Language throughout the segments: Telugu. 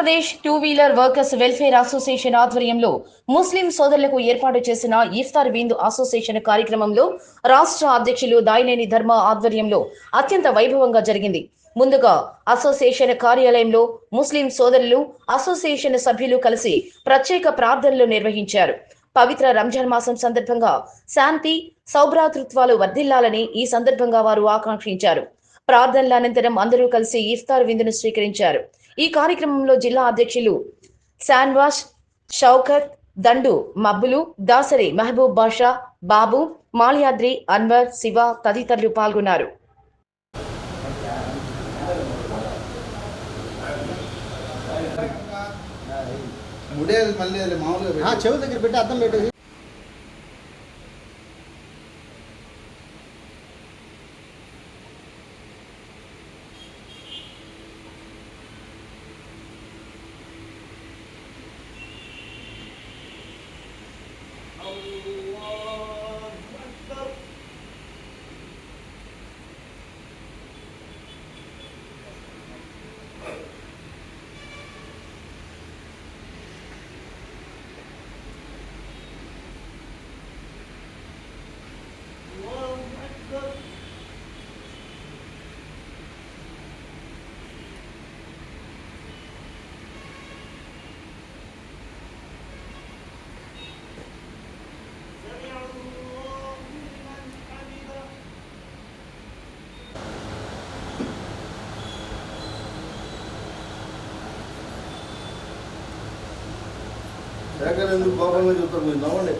Andhra Pradesh two wheeler workers welfare association ఆధ్వర్యంలో ముస్లిం సోదరులకు ఏర్పాటు చేసిన ఇఫ్తార్ విందు అసోసియేషన్ కార్యక్రమంలో రాష్ట్ర అధ్యక్షులు దాయినేని ధర్మ ఆధ్వర్యంలో అత్యంత వైభవంగా జరిగింది. ముందుగా అసోసియేషన్ కార్యాలయంలో ముస్లిం సోదరులు, అసోసియేషన్ సభ్యులు కలిసి ప్రత్యేక ప్రార్థనలు నిర్వహించారు. పవిత్ర రంజాన్ మాసం సందర్భంగా శాంతి, సౌభ్రాతృత్వాలు వర్ధిల్లాలని ఈ సందర్భంగా వారు ఆకాంక్షించారు. ప్రార్థనల అనంతరం అందరూ కలిసి ఇఫ్తార్ విందును స్వీకరించారు. ఈ కార్యక్రమంలో జిల్లా అధ్యక్షులు శాన్వాస్, షౌకత్, దండు మబ్బులు, దాసరి మహబూబ్ బాషా, బాబు, మాల్యాద్రి, అన్వర్, శివ తదితరులు పాల్గొన్నారు. చెవు దగ్గర పెట్టి అర్థం పెట్టేది. శేఖర్ ఎందుకు కోపంగా చూస్తారు? మీరు నవ్వండి.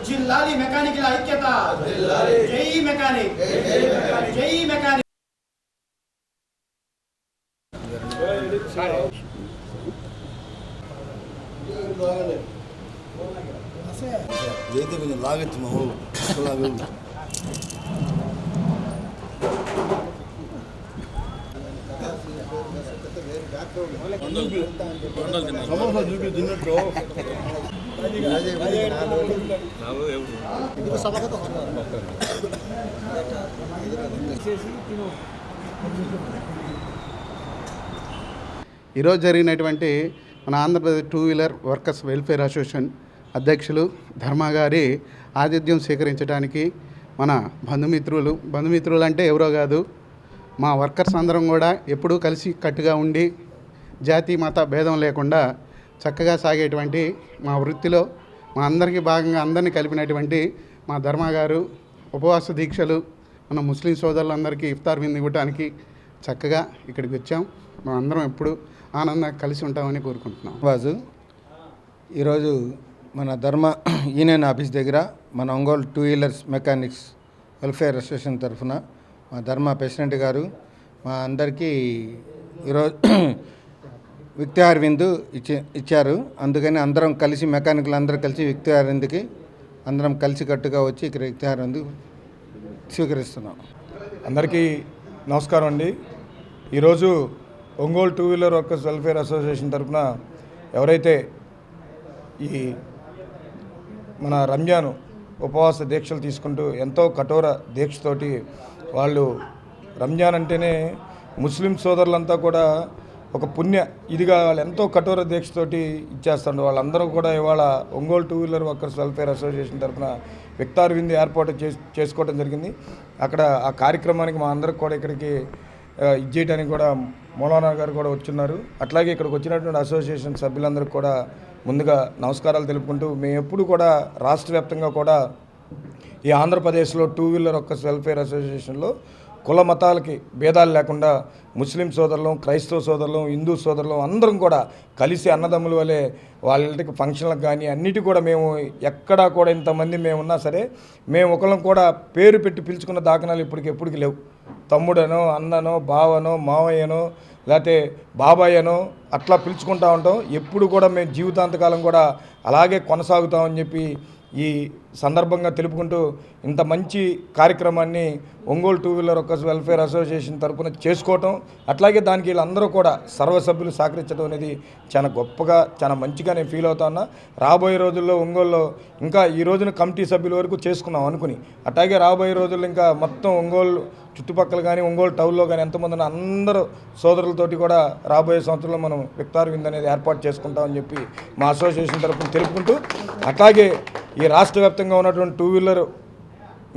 జిల్లాలి మెకానికల్ ఐక్యత. జై మెకానిక్, జై మెకానిక్. ఏదైతే కొంచెం లాగచ్చు మా లాగ సమోసా చూపి తిన్నట్టు ఈరోజు జరిగినటువంటి మన Andhra Pradesh two wheeler workers welfare association అధ్యక్షులు ధర్మ గారి ఆతిథ్యం స్వీకరించడానికి మన బంధుమిత్రులు అంటే ఎవరో కాదు, మా వర్కర్స్ అందరం కూడా ఎప్పుడూ కలిసి కట్టుగా ఉండి జాతి మత భేదం లేకుండా చక్కగా సాగేటువంటి మా వృత్తిలో మా అందరికీ భాగంగా అందరినీ కలిపినటువంటి మా ధర్మ గారు ఉపవాస దీక్షలు మన ముస్లిం సోదరులందరికీ ఇఫ్తార్ విందు ఇవ్వడానికి చక్కగా ఇక్కడికి వచ్చాం. మేము అందరం ఎప్పుడు ఆనందంగా కలిసి ఉంటామని కోరుకుంటున్నాం. వాజు ఈరోజు మన ధర్మ యూనియన్ ఆఫీస్ దగ్గర మన Ongole two wheelers mechanics welfare association తరఫున మా ధర్మ ప్రెసిడెంట్ గారు మా అందరికీ ఈరోజు ఇఫ్తార్ విందు ఇచ్చారు. అందుకని అందరం కలిసి మెకానికల్ అందరూ కలిసి ఇఫ్తార్ విందుకి అందరం కలిసి కట్టుగా వచ్చి ఇక్కడ ఇఫ్తార్ విందు స్వీకరిస్తున్నాం. అందరికీ నమస్కారం అండి. ఈరోజు Ongole two wheeler workers welfare association తరఫున ఎవరైతే ఈ మన రంజాన్ ఉపవాస దీక్షలు తీసుకుంటూ ఎంతో కఠోర దీక్షతోటి వాళ్ళు రంజాన్ అంటేనే ముస్లిం సోదరులంతా కూడా ఒక పుణ్య ఇదిగా వాళ్ళు ఎంతో కఠోర దీక్షతోటి ఇచ్చేస్తారు. వాళ్ళందరూ కూడా ఇవాళ Ongole two wheeler workers welfare association తరఫున ఇఫ్తార్ విందు ఏర్పాటు చేసుకోవడం జరిగింది. అక్కడ ఆ కార్యక్రమానికి మా అందరికి కూడా ఇక్కడికి ఇచ్చేయడానికి కూడా మౌలానా గారు కూడా వచ్చున్నారు. అట్లాగే ఇక్కడికి వచ్చినటువంటి అసోసియేషన్ సభ్యులందరికీ కూడా ముందుగా నమస్కారాలు తెలుపుకుంటూ, మేము ఎప్పుడు కూడా రాష్ట్ర వ్యాప్తంగా కూడా ఈ ఆంధ్రప్రదేశ్లో టూ వీలర్ వర్కర్స్ వెల్ఫేర్ అసోసియేషన్లో కుల మతాలకి భేదాలు లేకుండా ముస్లిం సోదరులు, క్రైస్తవ సోదరులు, హిందూ సోదరులు అందరం కూడా కలిసి అన్నదమ్ముల వలె వాళ్ళ ఇంటికి ఫంక్షన్లకు కానీ అన్నిటి కూడా మేము ఎక్కడా కూడా ఇంతమంది మేము ఉన్నా సరే మేము ఒకళ్ళం కూడా పేరు పెట్టి పిలుచుకున్న దాఖనాలు ఎప్పటికి లేవు. తమ్ముడనో, అన్ననో, బావనో, మావయ్యనో, లేకపోతే బాబాయ్యనో అట్లా పిలుచుకుంటూ ఉంటాం. ఎప్పుడు కూడా మేము జీవితాంతకాలం కూడా అలాగే కొనసాగుతామని చెప్పి ఈ సందర్భంగా తెలుపుకుంటూ, ఇంత మంచి కార్యక్రమాన్ని Ongole two wheeler workers welfare association తరఫున చేసుకోవటం, అట్లాగే దానికి వీళ్ళందరూ కూడా సర్వసభ్యులు సహకరించడం అనేది చాలా గొప్పగా, చాలా మంచిగా నేను ఫీల్ అవుతా ఉన్నా. రాబోయే రోజుల్లో ఒంగోలులో ఇంకా ఈ రోజున కమిటీ సభ్యుల వరకు చేసుకున్నాం అనుకుని, అట్లాగే రాబోయే రోజుల్లో ఇంకా మొత్తం ఒంగోలు చుట్టుపక్కల కానీ ఒంగోలు టౌన్లో కానీ ఎంతమంది ఉన్న అందరూ సోదరులతోటి కూడా రాబోయే సంవత్సరంలో మనం విక్తార్ విందు అనేది ఏర్పాటు చేసుకుంటామని చెప్పి మా అసోసియేషన్ తరఫున తెలుపుకుంటూ, అట్లాగే ఈ రాష్ట్ర వ్యాప్తంగా ఉన్నటువంటి టూ వీలర్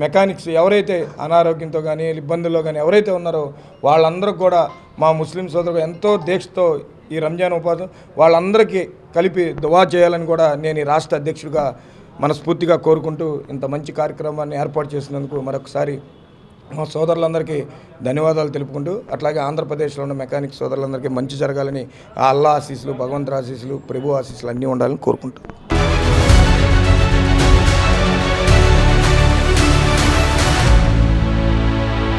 మెకానిక్స్ ఎవరైతే అనారోగ్యంతో కానీ ఇబ్బందుల్లో కానీ ఎవరైతే ఉన్నారో వాళ్ళందరూ కూడా మా ముస్లిం సోదరులు ఎంతో దీక్షతో ఈ రంజాన్ ఉపాధి వాళ్ళందరికీ కలిపి దువా చేయాలని కూడా నేను ఈ రాష్ట్ర అధ్యక్షుడిగా మనస్ఫూర్తిగా కోరుకుంటూ, ఇంత మంచి కార్యక్రమాన్ని ఏర్పాటు చేసినందుకు మరొకసారి మా సోదరులందరికీ ధన్యవాదాలు తెలుపుకుంటూ, అట్లాగే ఆంధ్రప్రదేశ్లో ఉన్న మెకానిక్ సోదరులందరికీ మంచి జరగాలని ఆ అల్లా ఆశీస్సులు, భగవంతుడి ఆశీస్సులు, ప్రభు ఆశీస్సులు అన్నీ ఉండాలని కోరుకుంటాం.